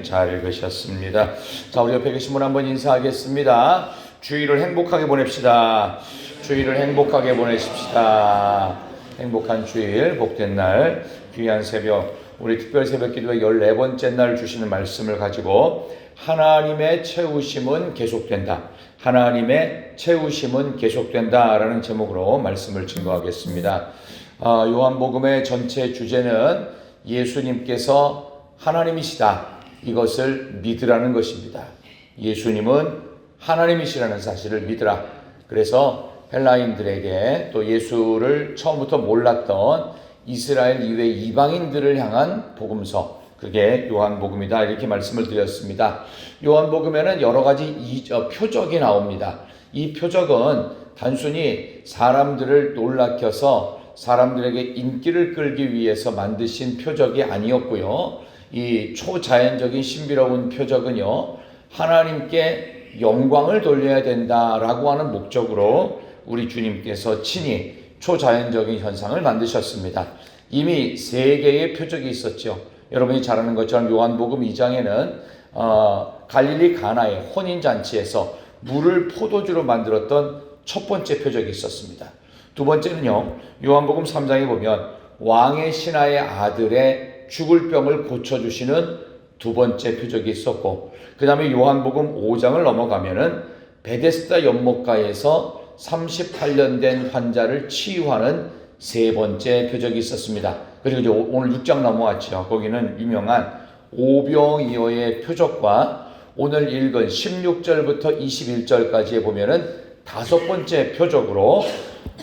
잘 읽으셨습니다. 자, 우리 옆에 계신 분 한번 인사하겠습니다. 주일을 행복하게 보냅시다. 주일을 행복하게 보내십시다. 행복한 주일, 복된 날, 귀한 새벽, 우리 특별 새벽 기도의 14번째 날 주시는 말씀을 가지고 하나님의 채우심은 계속된다. 하나님의 채우심은 계속된다 라는 제목으로 말씀을 증거하겠습니다. 요한복음의 전체 주제는 예수님께서 하나님이시다. 이것을 믿으라는 것입니다. 예수님은 하나님이시라는 사실을 믿으라. 그래서 헬라인들에게 또 예수를 처음부터 몰랐던 이스라엘 이외 이방인들을 향한 복음서, 그게 요한복음이다 이렇게 말씀을 드렸습니다. 요한복음에는 여러 가지 표적이 나옵니다. 이 표적은 단순히 사람들을 놀라켜서 사람들에게 인기를 끌기 위해서 만드신 표적이 아니었고요. 이 초자연적인 신비로운 표적은요, 하나님께 영광을 돌려야 된다라고 하는 목적으로 우리 주님께서 친히 초자연적인 현상을 만드셨습니다. 이미 3개의 표적이 있었죠. 여러분이 잘 아는 것처럼 요한복음 2장에는 갈릴리 가나의 혼인잔치에서 물을 포도주로 만들었던 첫 번째 표적이 있었습니다. 두 번째는요, 요한복음 3장에 보면 왕의 신하의 아들의 죽을 병을 고쳐주시는 두 번째 표적이 있었고, 그 다음에 요한복음 5장을 넘어가면은 베데스다 연못가에서 38년 된 환자를 치유하는 세 번째 표적이 있었습니다. 그리고 이제 오늘 6장 넘어왔죠. 거기는 유명한 오병이어의 표적과 오늘 읽은 16절부터 21절까지에 보면은 5번째 표적으로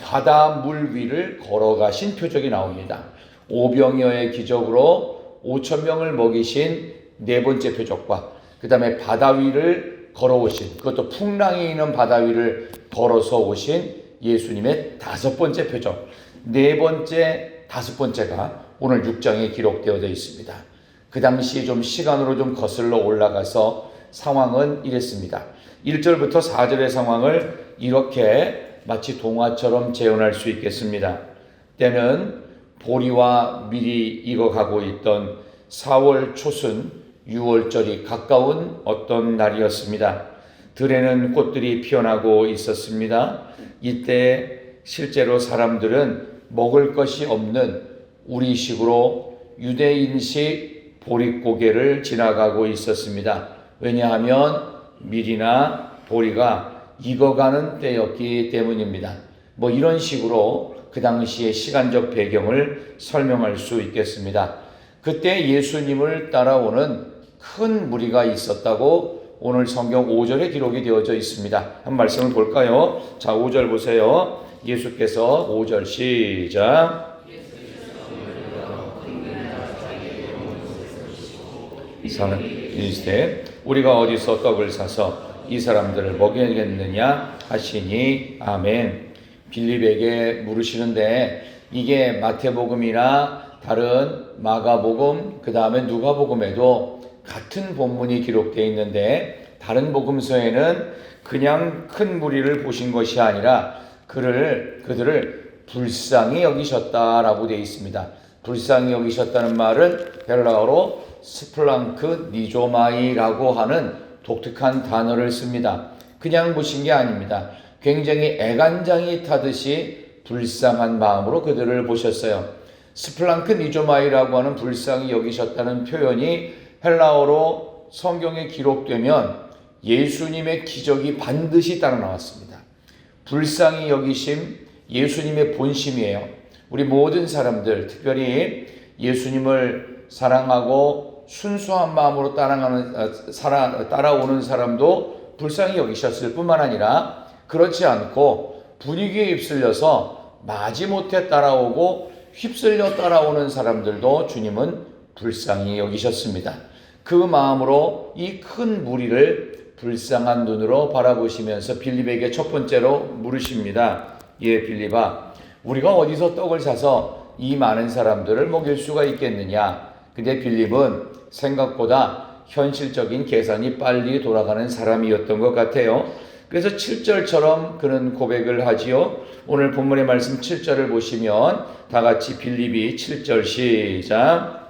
바다 물 위를 걸어가신 표적이 나옵니다. 오병이어의 기적으로 5,000명을 먹이신 4번째 표적과 그 다음에 바다 위를 걸어오신, 그것도 풍랑이 있는 바다 위를 걸어서 오신 예수님의 5번째 표적, 4번째, 5번째가 오늘 6장에 기록되어 있습니다. 그 당시 좀 시간으로 좀 거슬러 올라가서 상황은 이랬습니다. 1절부터 4절의 상황을 이렇게 마치 동화처럼 재현할 수 있겠습니다. 때는 보리와 밀이 익어가고 있던 4월 초순 6월절이 가까운 어떤 날이었습니다. 들에는 꽃들이 피어나고 있었습니다. 이때 실제로 사람들은 먹을 것이 없는 우리식으로 유대인식 보릿고개를 지나가고 있었습니다. 왜냐하면 밀이나 보리가 익어가는 때였기 때문입니다. 이런 식으로 그 당시의 시간적 배경을 설명할 수 있겠습니다. 그때 예수님을 따라오는 큰 무리가 있었다고 오늘 성경 5절에 기록이 되어져 있습니다. 한 말씀을 볼까요? 자, 5절 보세요. 예수께서 5절 시작. 이사는 이르시되 우리가 어디서 떡을 사서 이 사람들을 먹여야겠느냐 하시니 아멘. 빌립에게 물으시는데 이게 마태복음이나 다른 마가복음, 그 다음에 누가복음에도 같은 본문이 기록되어 있는데 다른 복음서에는 그냥 큰 무리를 보신 것이 아니라 그들을 불쌍히 여기셨다라고 되어 있습니다. 불쌍히 여기셨다는 말은 헬라어로 스플랑크 니조마이라고 하는 독특한 단어를 씁니다. 그냥 보신 게 아닙니다. 굉장히 애간장이 타듯이 불쌍한 마음으로 그들을 보셨어요. 스플랑크 니조마이라고 하는 불쌍히 여기셨다는 표현이 헬라어로 성경에 기록되면 예수님의 기적이 반드시 따라 나왔습니다. 불쌍히 여기심, 예수님의 본심이에요. 우리 모든 사람들, 특별히 예수님을 사랑하고 순수한 마음으로 따라오는 사람도 불쌍히 여기셨을 뿐만 아니라 그렇지 않고 분위기에 휩쓸려서 마지못해 따라오고 휩쓸려 따라오는 사람들도 주님은 불쌍히 여기셨습니다. 그 마음으로 이 큰 무리를 불쌍한 눈으로 바라보시면서 빌립에게 첫 번째로 물으십니다. 예, 빌립아, 우리가 어디서 떡을 사서 이 많은 사람들을 먹일 수가 있겠느냐? 근데 빌립은 생각보다 현실적인 계산이 빨리 돌아가는 사람이었던 것 같아요. 그래서 7절처럼 그는 고백을 하지요. 오늘 본문의 말씀 7절을 보시면 다 같이 빌립이 7절 시작.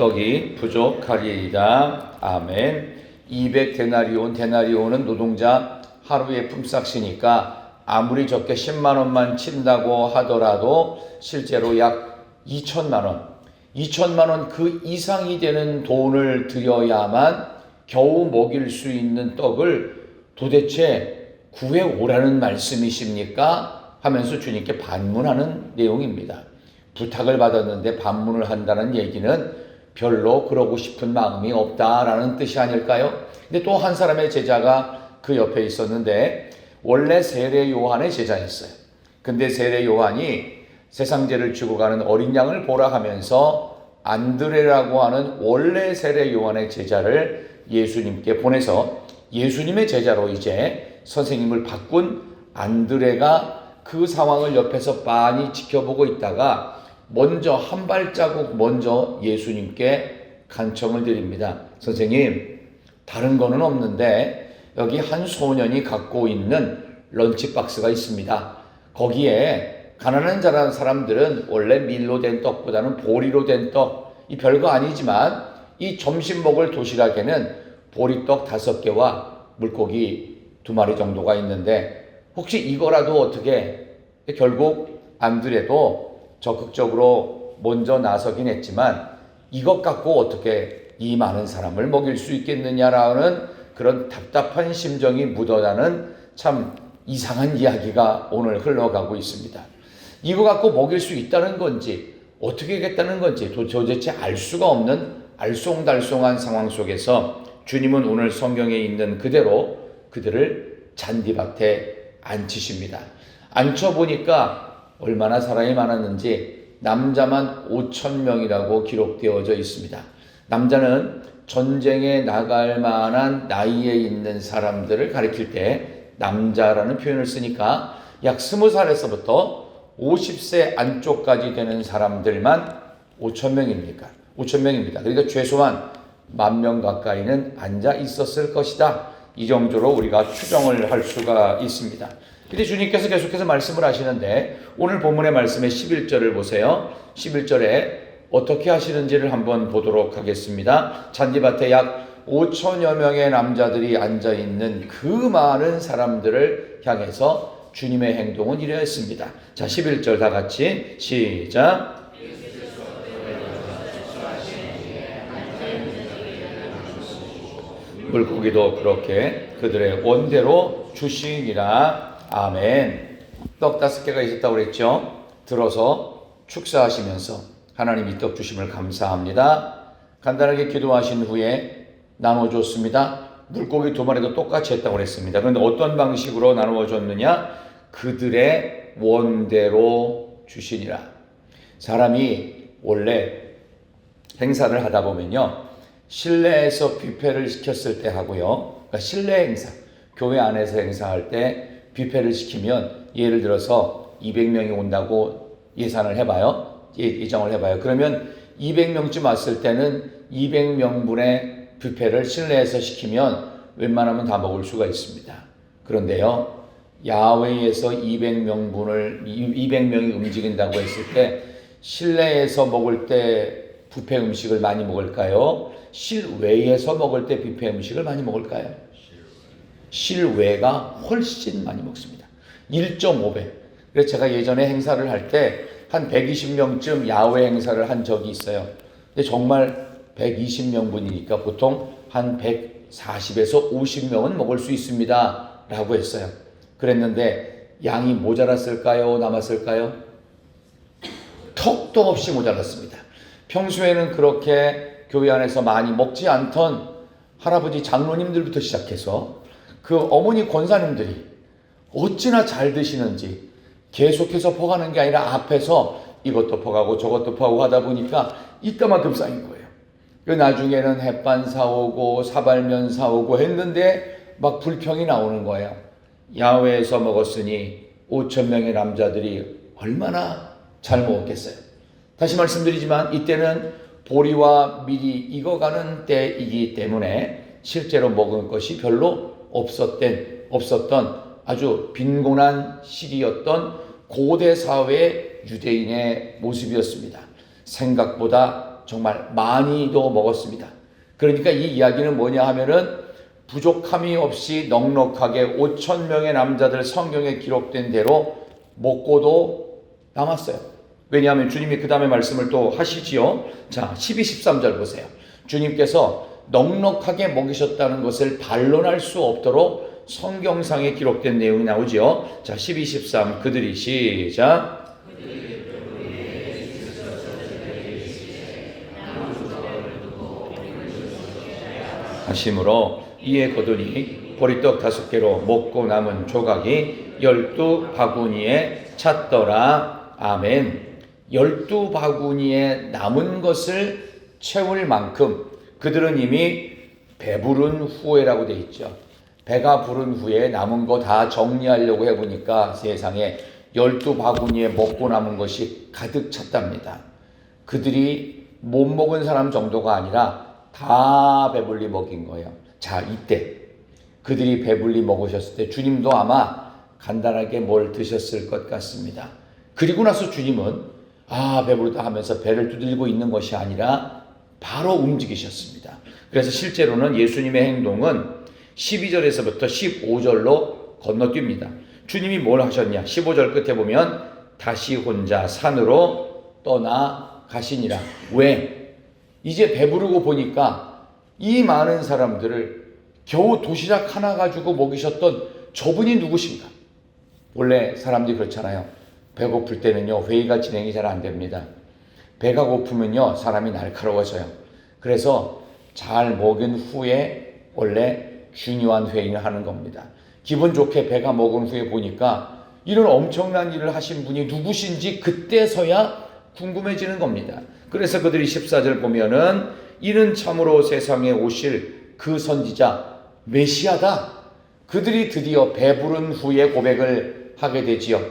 떡이 부족하리이다. 아멘. 200데나리온, 노동자 하루에 품삯이니까 아무리 적게 10만 원만 친다고 하더라도 실제로 약 2천만 원, 2천만 원 그 이상이 되는 돈을 들여야만 겨우 먹일 수 있는 떡을 도대체 구해오라는 말씀이십니까? 하면서 주님께 반문하는 내용입니다. 부탁을 받았는데 반문을 한다는 얘기는 별로 그러고 싶은 마음이 없다라는 뜻이 아닐까요? 근데 또 한 사람의 제자가 그 옆에 있었는데 원래 세례 요한의 제자였어요. 근데 세례 요한이 세상죄를 지고 가는 어린 양을 보라 하면서 안드레라고 하는 원래 세례 요한의 제자를 예수님께 보내서 예수님의 제자로 이제 선생님을 바꾼 안드레가 그 상황을 옆에서 빤히 지켜보고 있다가 먼저 한 발자국 먼저 예수님께 간청을 드립니다. 선생님, 다른 거는 없는데 여기 한 소년이 갖고 있는 런치박스가 있습니다. 거기에 가난한 사람들은 원래 밀로 된 떡보다는 보리로 된 떡, 이 별거 아니지만 이 점심 먹을 도시락에는 보리떡 5개와 물고기 2마리 정도가 있는데 혹시 이거라도 어떻게, 결국 안드레도 적극적으로 먼저 나서긴 했지만 이것 갖고 어떻게 이 많은 사람을 먹일 수 있겠느냐라는 그런 답답한 심정이 묻어나는 참 이상한 이야기가 오늘 흘러가고 있습니다. 이거 갖고 먹일 수 있다는 건지 어떻게 하겠다는 건지 도대체 알 수가 없는 알쏭달쏭한 상황 속에서 주님은 오늘 성경에 있는 그대로 그들을 잔디밭에 앉히십니다. 앉혀보니까 얼마나 사람이 많았는지 남자만 5,000명이라고 기록되어져 있습니다. 남자는 전쟁에 나갈 만한 나이에 있는 사람들을 가리킬 때 남자라는 표현을 쓰니까 약 20살에서부터 50세 안쪽까지 되는 사람들만 5,000명입니다. 그러니까 최소한 10,000명 가까이는 앉아 있었을 것이다. 이 정도로 우리가 추정을 할 수가 있습니다. 근데 주님께서 계속해서 말씀을 하시는데 오늘 본문의 말씀의 11절을 보세요. 11절에 어떻게 하시는지를 한번 보도록 하겠습니다. 잔디밭에 약 5천여 명의 남자들이 앉아있는 그 많은 사람들을 향해서 주님의 행동은 이러했습니다. 자, 11절 다 같이 시작. 물고기도 그렇게 그들의 원대로 주시니라. 아멘. 떡 5개가 있었다고 그랬죠. 들어서 축사하시면서 하나님 이 떡 주심을 감사합니다. 간단하게 기도하신 후에 나눠줬습니다. 물고기 2마리도 똑같이 했다고 그랬습니다. 그런데 어떤 방식으로 나누어 줬느냐? 그들의 원대로 주시니라. 사람이 원래 행사를 하다 보면요, 실내에서 뷔페를 시켰을 때 하고요, 그러니까 실내 행사, 교회 안에서 행사할 때 뷔페를 시키면 예를 들어서 200명이 온다고 예상을 해봐요. 예정을 해봐요. 그러면 200명쯤 왔을 때는 200명분의 뷔페를 실내에서 시키면 웬만하면 다 먹을 수가 있습니다. 그런데요, 야외에서 200명이 움직인다고 했을 때 실내에서 먹을 때 뷔페 음식을 많이 먹을까요? 실외에서 먹을 때 뷔페 음식을 많이 먹을까요? 실외가 훨씬 많이 먹습니다. 1.5배. 그래서 제가 예전에 행사를 할 때 한 120명쯤 야외 행사를 한 적이 있어요. 근데 정말 120명분이니까 보통 한 140에서 50명은 먹을 수 있습니다 라고 했어요. 그랬는데 양이 모자랐을까요? 남았을까요? 턱도 없이 모자랐습니다. 평소에는 그렇게 교회 안에서 많이 먹지 않던 할아버지 장로님들부터 시작해서 그 어머니 권사님들이 어찌나 잘 드시는지 계속해서 퍼가는 게 아니라 앞에서 이것도 퍼가고 저것도 퍼가고 하다 보니까 이따만큼 쌓인 거예요. 그 나중에는 햇반 사오고 사발면 사오고 했는데 막 불평이 나오는 거예요. 야외에서 먹었으니 5,000명의 남자들이 얼마나 잘 먹었겠어요. 다시 말씀드리지만 이때는 보리와 밀이 익어가는 때이기 때문에 실제로 먹은 것이 별로 없었던 아주 빈곤한 시기였던 고대 사회의 유대인의 모습이었습니다. 생각보다 정말 많이도 먹었습니다. 그러니까 이 이야기는 뭐냐 하면은 부족함이 없이 넉넉하게 5천 명의 남자들 성경에 기록된 대로 먹고도 남았어요. 왜냐하면 주님이 그 다음에 말씀을 또 하시지요. 자, 12, 13절 보세요. 주님께서 넉넉하게 먹이셨다는 것을 반론할 수 없도록 성경상에 기록된 내용이 나오지요. 자, 12, 13 그들이 시작. 하심으로 이에 거두니 보리떡 5개로 먹고 남은 조각이 12바구니에 찼더라. 아멘. 12바구니에 남은 것을 채울 만큼 그들은 이미 배부른 후에라고 돼 있죠. 배가 부른 후에 남은 거 다 정리하려고 해보니까 세상에 12바구니에 먹고 남은 것이 가득 찼답니다. 그들이 못 먹은 사람 정도가 아니라 다 배불리 먹인 거예요. 자, 이때 그들이 배불리 먹으셨을 때 주님도 아마 간단하게 뭘 드셨을 것 같습니다. 그리고 나서 주님은 배부르다 하면서 배를 두들고 있는 것이 아니라 바로 움직이셨습니다. 그래서 실제로는 예수님의 행동은 12절에서부터 15절로 건너뜁니다. 주님이 뭘 하셨냐? 15절 끝에 보면 다시 혼자 산으로 떠나가시니라. 왜? 이제 배부르고 보니까 이 많은 사람들을 겨우 도시락 하나 가지고 먹이셨던 저분이 누구신가? 원래 사람들이 그렇잖아요. 배고플 때는요, 회의가 진행이 잘 안 됩니다. 배가 고프면요, 사람이 날카로워져요. 그래서 잘 먹은 후에 원래 중요한 회의를 하는 겁니다. 기분 좋게 배가 먹은 후에 보니까 이런 엄청난 일을 하신 분이 누구신지 그때서야 궁금해지는 겁니다. 그래서 그들이 14절 보면은 이는 참으로 세상에 오실 그 선지자 메시아다. 그들이 드디어 배부른 후에 고백을 하게 되지요.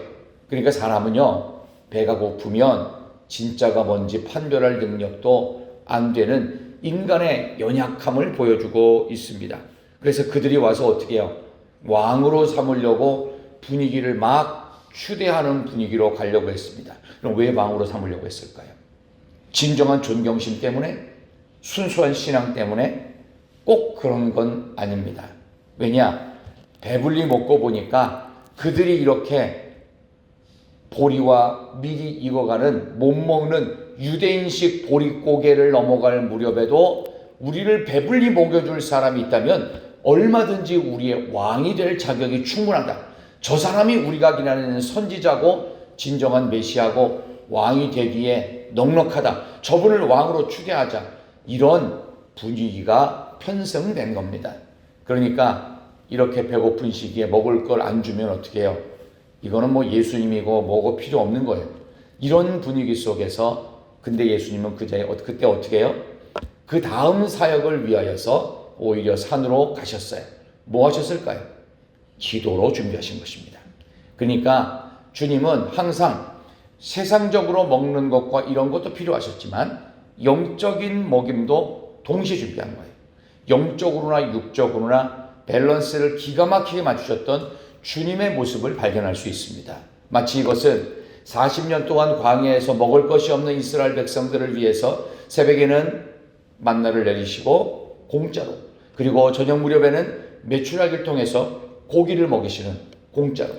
그러니까 사람은요, 배가 고프면 진짜가 뭔지 판별할 능력도 안 되는 인간의 연약함을 보여주고 있습니다. 그래서 그들이 와서 어떻게 해요? 왕으로 삼으려고 분위기를 막 추대하는 분위기로 가려고 했습니다. 그럼 왜 왕으로 삼으려고 했을까요? 진정한 존경심 때문에? 순수한 신앙 때문에? 꼭 그런 건 아닙니다. 왜냐? 배불리 먹고 보니까 그들이 이렇게 보리와 밀이 익어가는 못 먹는 유대인식 보릿고개를 넘어갈 무렵에도 우리를 배불리 먹여줄 사람이 있다면 얼마든지 우리의 왕이 될 자격이 충분하다. 저 사람이 우리가 기다리는 선지자고 진정한 메시아고 왕이 되기에 넉넉하다. 저분을 왕으로 추대하자. 이런 분위기가 편성된 겁니다. 그러니까 이렇게 배고픈 시기에 먹을 걸 안 주면 어떻게 해요? 이거는 뭐 예수님이고 뭐고 필요 없는 거예요. 이런 분위기 속에서 근데 예수님은 그때 어떻게 해요? 그 다음 사역을 위하여서 오히려 산으로 가셨어요. 뭐 하셨을까요? 기도로 준비하신 것입니다. 그러니까 주님은 항상 세상적으로 먹는 것과 이런 것도 필요하셨지만 영적인 먹임도 동시에 준비한 거예요. 영적으로나 육적으로나 밸런스를 기가 막히게 맞추셨던 주님의 모습을 발견할 수 있습니다. 마치 이것은 40년 동안 광야에서 먹을 것이 없는 이스라엘 백성들을 위해서 새벽에는 만나를 내리시고 공짜로, 그리고 저녁 무렵에는 메추라기를 통해서 고기를 먹이시는 공짜로,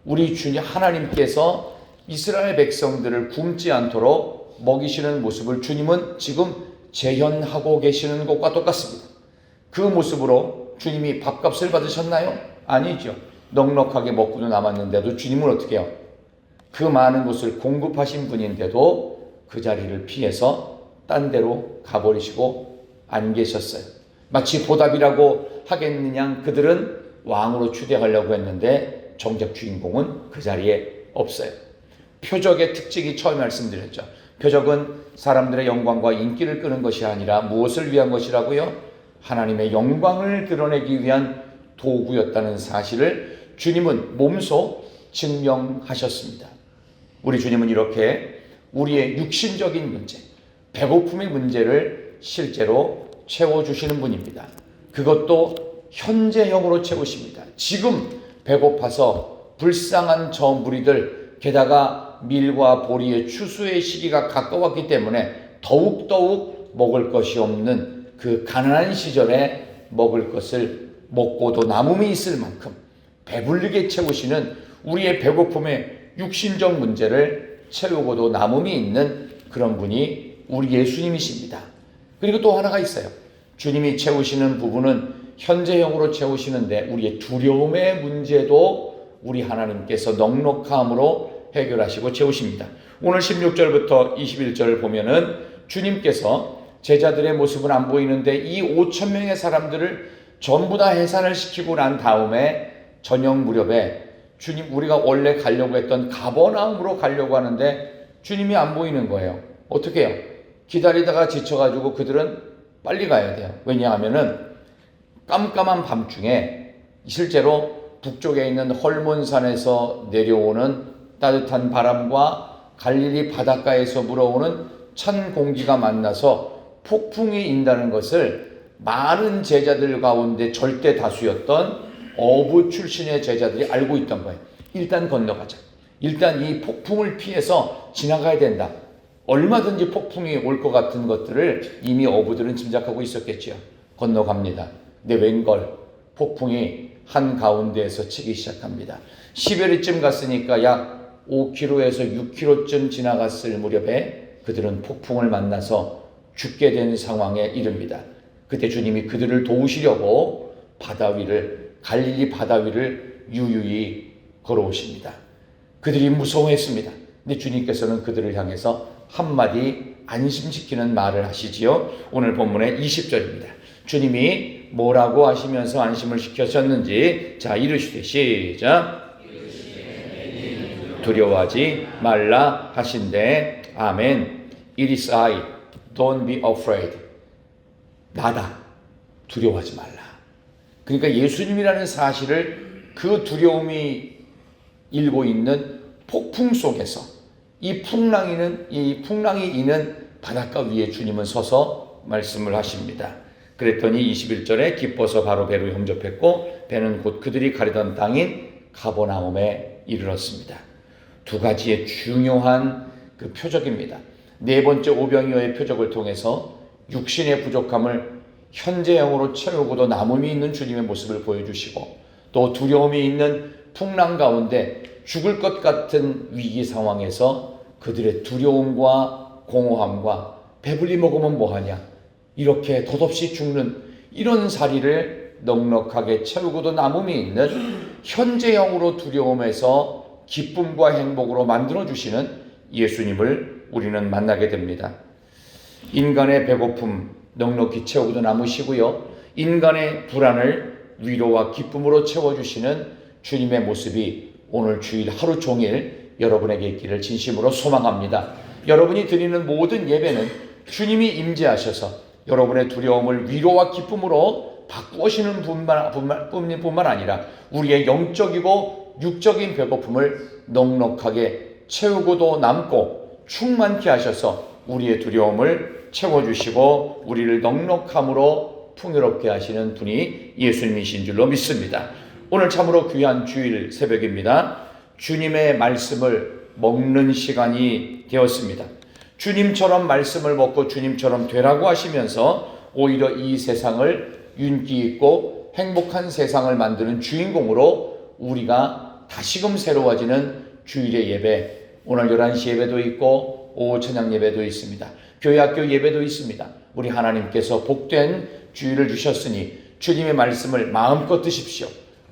우리 주님 하나님께서 이스라엘 백성들을 굶지 않도록 먹이시는 모습을 주님은 지금 재현하고 계시는 것과 똑같습니다. 그 모습으로 주님이 밥값을 받으셨나요? 아니죠. 넉넉하게 먹고도 남았는데도 주님은 어떻게 해요? 그 많은 것을 공급하신 분인데도 그 자리를 피해서 딴 데로 가버리시고 안 계셨어요. 마치 보답이라고 하겠느냐, 그들은 왕으로 추대하려고 했는데 정작 주인공은 그 자리에 없어요. 표적의 특징이 처음에 말씀드렸죠. 표적은 사람들의 영광과 인기를 끄는 것이 아니라 무엇을 위한 것이라고요? 하나님의 영광을 드러내기 위한 도구였다는 사실을 주님은 몸소 증명하셨습니다. 우리 주님은 이렇게 우리의 육신적인 문제, 배고픔의 문제를 실제로 채워주시는 분입니다. 그것도 현재형으로 채우십니다. 지금 배고파서 불쌍한 저 무리들, 게다가 밀과 보리의 추수의 시기가 가까웠기 때문에 더욱더욱 먹을 것이 없는 그 가난한 시절에 먹을 것을 먹고도 남음이 있을 만큼 배불리게 채우시는 우리의 배고픔의 육신적 문제를 채우고도 남음이 있는 그런 분이 우리 예수님이십니다. 그리고 또 하나가 있어요. 주님이 채우시는 부분은 현재형으로 채우시는데 우리의 두려움의 문제도 우리 하나님께서 넉넉함으로 해결하시고 채우십니다. 오늘 16절부터 21절을 보면은 주님께서 제자들의 모습은 안 보이는데 이 5천 명의 사람들을 전부 다 해산을 시키고 난 다음에 저녁 무렵에 주님, 우리가 원래 가려고 했던 가버나움으로 가려고 하는데 주님이 안 보이는 거예요. 어떻게 해요? 기다리다가 지쳐가지고 그들은 빨리 가야 돼요. 왜냐하면은 깜깜한 밤중에 실제로 북쪽에 있는 헐몬산에서 내려오는 따뜻한 바람과 갈릴리 바닷가에서 불어오는 찬 공기가 만나서 폭풍이 인다는 것을 많은 제자들 가운데 절대 다수였던 어부 출신의 제자들이 알고 있던 거예요. 일단 건너가자. 일단 이 폭풍을 피해서 지나가야 된다. 얼마든지 폭풍이 올 것 같은 것들을 이미 어부들은 짐작하고 있었겠지요. 건너갑니다. 근데 웬걸 폭풍이 한가운데에서 치기 시작합니다. 10여리쯤 갔으니까 약 5km에서 6km쯤 지나갔을 무렵에 그들은 폭풍을 만나서 죽게 된 상황에 이릅니다. 그때 주님이 그들을 도우시려고 바다 위를, 갈릴리 바다 위를 유유히 걸어오십니다. 그들이 무서워했습니다. 근데 주님께서는 그들을 향해서 한마디 안심시키는 말을 하시지요. 오늘 본문의 20절입니다. 주님이 뭐라고 하시면서 안심을 시키셨는지 자 이르시되 시작. 두려워하지 말라 하신대. 아멘. It is I. Don't be afraid. 나다. 두려워하지 말라. 그러니까 예수님이라는 사실을 그 두려움이 일고 있는 폭풍 속에서 이 풍랑이 이는 바닷가 위에 주님은 서서 말씀을 하십니다. 그랬더니 21절에 기뻐서 바로 배로 영접했고 배는 곧 그들이 가려던 땅인 가버나움에 이르렀습니다. 두 가지의 중요한 그 표적입니다. 네 번째 오병이어의 표적을 통해서 육신의 부족함을 현재형으로 채우고도 남음이 있는 주님의 모습을 보여주시고 또 두려움이 있는 풍랑 가운데 죽을 것 같은 위기 상황에서 그들의 두려움과 공허함과 배불리 먹으면 뭐하냐 이렇게 덧없이 죽는 이런 사리를 넉넉하게 채우고도 남음이 있는 현재형으로 두려움에서 기쁨과 행복으로 만들어주시는 예수님을 우리는 만나게 됩니다. 인간의 배고픔 넉넉히 채우고도 남으시고요. 인간의 불안을 위로와 기쁨으로 채워주시는 주님의 모습이 오늘 주일 하루 종일 여러분에게 있기를 진심으로 소망합니다. 여러분이 드리는 모든 예배는 주님이 임재하셔서 여러분의 두려움을 위로와 기쁨으로 바꾸시는 뿐만 아니라 우리의 영적이고 육적인 배고픔을 넉넉하게 채우고도 남고 충만케 하셔서 우리의 두려움을 채워주시고 우리를 넉넉함으로 풍요롭게 하시는 분이 예수님이신 줄로 믿습니다. 오늘 참으로 귀한 주일 새벽입니다. 주님의 말씀을 먹는 시간이 되었습니다. 주님처럼 말씀을 먹고 주님처럼 되라고 하시면서 오히려 이 세상을 윤기 있고 행복한 세상을 만드는 주인공으로 우리가 다시금 새로워지는 주일의 예배, 오늘 11시 예배도 있고 오후 찬양 예배도 있습니다. 교회 학교 예배도 있습니다. 우리 하나님께서 복된 주일을 주셨으니 주님의 말씀을 마음껏 드십시오.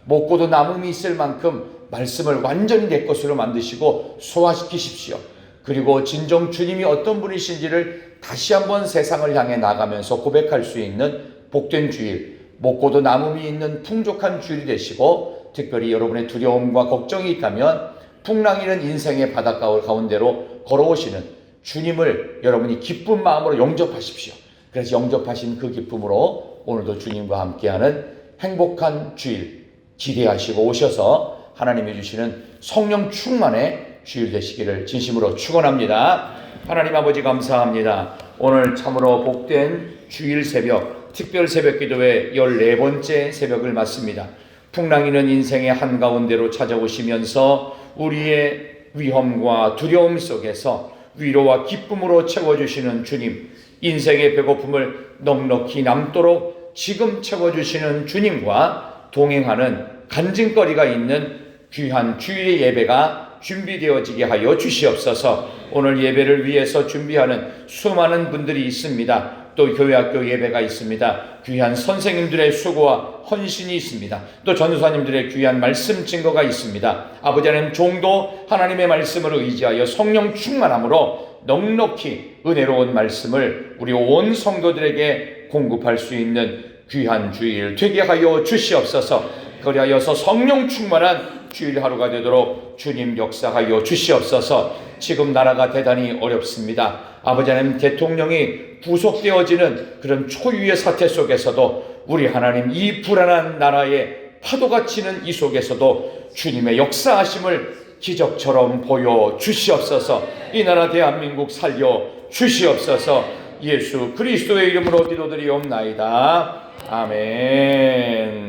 먹고도 남음이 있을 만큼 말씀을 완전히 내 것으로 만드시고 소화시키십시오. 그리고 진정 주님이 어떤 분이신지를 다시 한번 세상을 향해 나가면서 고백할 수 있는 복된 주일, 먹고도 남음이 있는 풍족한 주일이 되시고 특별히 여러분의 두려움과 걱정이 있다면 풍랑이는 인생의 바닷가 가운데로 걸어오시는 주님을 여러분이 기쁜 마음으로 영접하십시오. 그래서 영접하신 그 기쁨으로 오늘도 주님과 함께하는 행복한 주일 기대하시고 오셔서 하나님이 주시는 성령 충만의 주일 되시기를 진심으로 축원합니다. 하나님 아버지 감사합니다. 오늘 참으로 복된 주일 새벽, 특별 새벽 기도의 14번째 새벽을 맞습니다. 풍랑이는 인생의 한가운데로 찾아오시면서 우리의 위험과 두려움 속에서 위로와 기쁨으로 채워주시는 주님, 인생의 배고픔을 넉넉히 남도록 지금 채워주시는 주님과 동행하는 간증거리가 있는 귀한 주일의 예배가 준비되어지게 하여 주시옵소서. 오늘 예배를 위해서 준비하는 수많은 분들이 있습니다. 또 교회학교 예배가 있습니다. 귀한 선생님들의 수고와 헌신이 있습니다. 또 전도사님들의 귀한 말씀 증거가 있습니다. 아버지 하나님, 종도 하나님의 말씀을 의지하여 성령 충만함으로 넉넉히 은혜로운 말씀을 우리 온 성도들에게 공급할 수 있는 귀한 주일 되게 하여 주시옵소서. 그리하여서 성령 충만한 주일 하루가 되도록 주님 역사하여 주시옵소서. 지금 나라가 대단히 어렵습니다. 아버지 하나님, 대통령이 구속되어지는 그런 초유의 사태 속에서도 우리 하나님, 이 불안한 나라에 파도가 치는 이 속에서도 주님의 역사하심을 기적처럼 보여 주시옵소서. 이 나라 대한민국 살려 주시옵소서. 예수 그리스도의 이름으로 기도드리옵나이다. 아멘.